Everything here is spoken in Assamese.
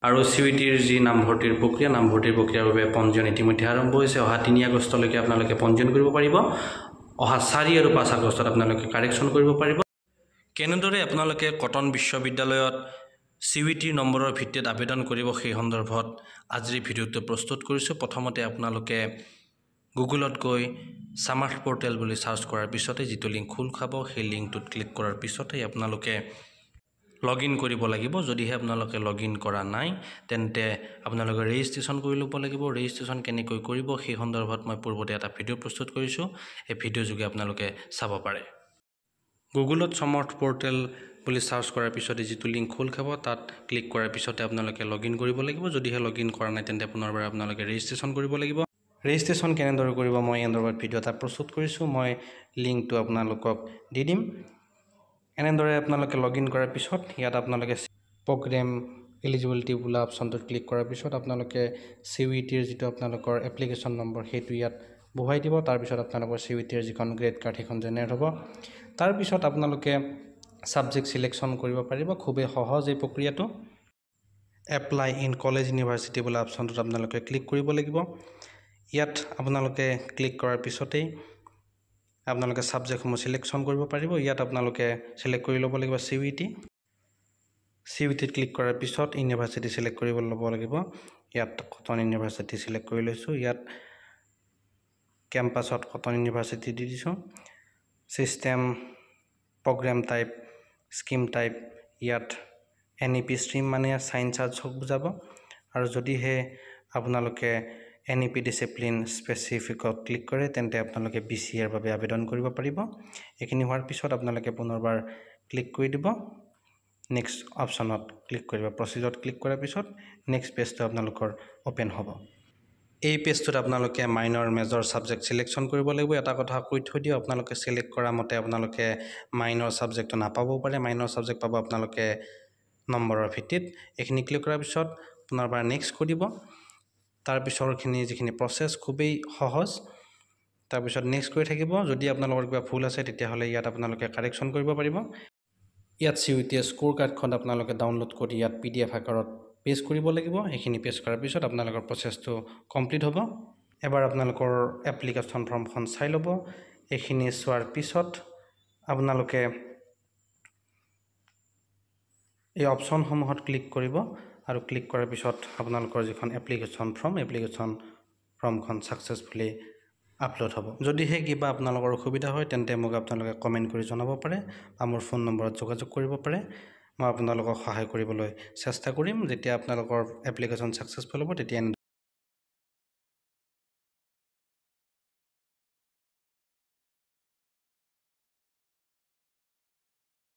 আৰু CUETৰ যি নামভৰ্তিৰ প্ৰক্ৰিয়াৰ বাবে পঞ্জীয়ন ইতিমধ্যে আৰম্ভ হৈছে অহা 3 আগষ্টলৈকে আপোনালোকে পঞ্জীয়ন কৰিব পাৰিব অহা 4 আৰু 5 আগষ্টত আপোনালোকে কাৰেকচন কৰিব পাৰিব কেনেদৰে আপোনালোকে কটন বিশ্ববিদ্যালয়ত CUETৰ নম্বৰৰ ভিত্তিত আবেদন কৰিব সেই সন্দৰ্ভত আজিৰ ভিডিঅটো প্ৰস্তুত কৰিছো প্ৰথমতে আপোনালোকে গুগলত গৈ সামাৰ্থ পোৰ্টেল বুলি সাৰ্চ কৰাৰ পিছতে যেটো লিংক খোল খাব সেই লিংকটোত ক্লিক কৰাৰ পিছতে আপোনালোকে লগইন কৰিব লাগিব যদিহে আপোনালোকে লগইন কৰা নাই তেন্তে আপোনালোকে ৰেজিষ্ট্ৰেচন কৰি ল'ব লাগিব ৰেজিষ্ট্ৰেচন কেনেকৈ কৰিব সেই সন্দৰ্ভত মই পূৰ্বতে এটা ভিডিঅ প্ৰস্তুত কৰিছো এই ভিডিঅ যোগে আপোনালোকে চাব পাৰে গুগলত সামাৰ্থ পোৰ্টেল বুলি সাৰ্চ কৰাৰ পিছতে যেটো লিংক খোল খাব তাত ক্লিক কৰাৰ পিছতে আপোনালোকে লগইন কৰিব লাগিব যদিহে লগইন কৰা নাই তেন্তে পুনৰবাৰ আপোনালোকে ৰেজিষ্ট্ৰেচন কৰিব লাগিব ৰেজিষ্ট্ৰেচন কেনেদৰে কৰিব মই এণ্ডৰবাৰ ভিডিঅ এটা প্ৰস্তুত কৰিছো মই লিংকটো আপোনালোকক দি দিম এনেদৰে আপোনালোকে লগইন কৰাৰ পিছত ইয়াত আপোনালোকে প্ৰগ্ৰাম এলিজিবিলিটি বুলা অপচনটোত ক্লিক কৰাৰ পিছত আপোনালোকে CUETৰ যেটো আপোনালোকৰ এপ্লিকেশন নম্বৰ হেতু ইয়াত বহাই দিব তাৰ পিছত আপোনালোকৰ CUETৰ যিখন গ্ৰেড কাৰ্ড হেখন জেনেৰেট হ'ব তাৰ পিছত আপোনালোকে সাবজেক্ট সিলেকশন কৰিব পাৰিব খুবেই সহজ এই প্ৰক্ৰিয়াটো এপ্লাই ইন কলেজ ইউনিভাৰ্সিটি বুলা অপচনটোত আপোনালোকে ক্লিক কৰিব লাগিব ইয়াত আপোনালোকে ক্লিক কৰাৰ পিছতে আপোনালোকে সাবজেক্টসমূহ সিলেকশন কৰিব পাৰিব ইয়াত আপোনালোকে সিলেক্ট কৰি ল'ব লাগিব CUET ক্লিক কৰাৰ পিছত ইউনিভাৰ্সিটি সিলেক্ট কৰিব ল'ব লাগিব ইয়াত কটন ইউনিভাৰ্সিটি সিলেক্ট কৰি লৈছো ইয়াত কেম্পাছত কটন ইউনিভাৰ্সিটি দি দিছো system program type scheme type ইয়াত NEP ষ্ট্ৰীম মানে সায়েন্স আৰ্টছক বুজাব আৰু যদিহে আপোনালোকে NEP ডিসিপ্লিন স্পেসিফিকত ক্লিক কৰে তেন্তে আপোনালোকে BCAৰ বাবে আবেদন কৰিব পাৰিব এখিনি হোৱাৰ পিছত আপোনালোকে পুনৰবাৰ ক্লিক কৰি দিব নেক্সট অপচনত ক্লিক কৰিব প্ৰসিডৰত ক্লিক কৰাৰ পিছত নেক্সট পেজটো আপোনালোকৰ ওপেন হ'ব এই পেজটোত আপোনালোকে মাইনৰ মেজৰ সাবজেক্ট সিলেকশন কৰিব লাগিব এটা কথা কৈ থৈ দিও আপোনালোকে সিলেক্ট কৰা মতে আপোনালোকে মাইনৰ সাবজেক্টটো নাপাবও পাৰে মাইনৰ সাবজেক্ট পাব আপোনালোকে নম্বৰৰ ভিত্তিত এখিনি ক্লিক কৰাৰ পিছত পুনৰবাৰ নেক্সট কৰিব তাৰ পিছৰখিনি যিখিনি প্ৰসেস খুবেই সহজ তাৰ পিছত নেক্সট কৰি থাকিব যদি আপোনালোকৰ কিবা ভুল আছে তেতিয়া হলে ইয়াত আপোনালোকে কাৰেকচন কৰিব পাৰিব ইয়াত CUET স্কোৰ কাৰ্ডখন আপোনালোকে ডাউনলোড কৰি ইয়াত PDF আকাৰত পেজ কৰিব লাগিব এখিনি পেজ কৰাৰ পিছত আপোনালোকৰ প্ৰসেসটো কমপ্লিট হ'ব এবাৰ আপোনালোকৰ এপ্লিকেশন ফৰ্মখন চাই ল'ব এখিনি চোৱাৰ পিছত আপোনালোকে এই অপচনসমূহত ক্লিক কৰিব আৰু ক্লিক কৰাৰ পিছত আপোনালোকৰ যিখন এপ্লিকেশন ফৰ্মখন সাকসেসফুলি আপলোড হ'ব যদিহে কিবা আপোনালোকৰ অসুবিধা হয় তেন্তে মোক আপোনালোকে কমেন্ট কৰি জনাব পাৰে বা মোৰ ফোন নম্বৰত যোগাযোগ কৰিব পাৰে মই আপোনালোকক সহায় কৰিবলৈ চেষ্টা কৰিম যেতিয়া আপোনালোকৰ এপ্লিকেশন সাকসেসফুল হ'ব তেতিয়া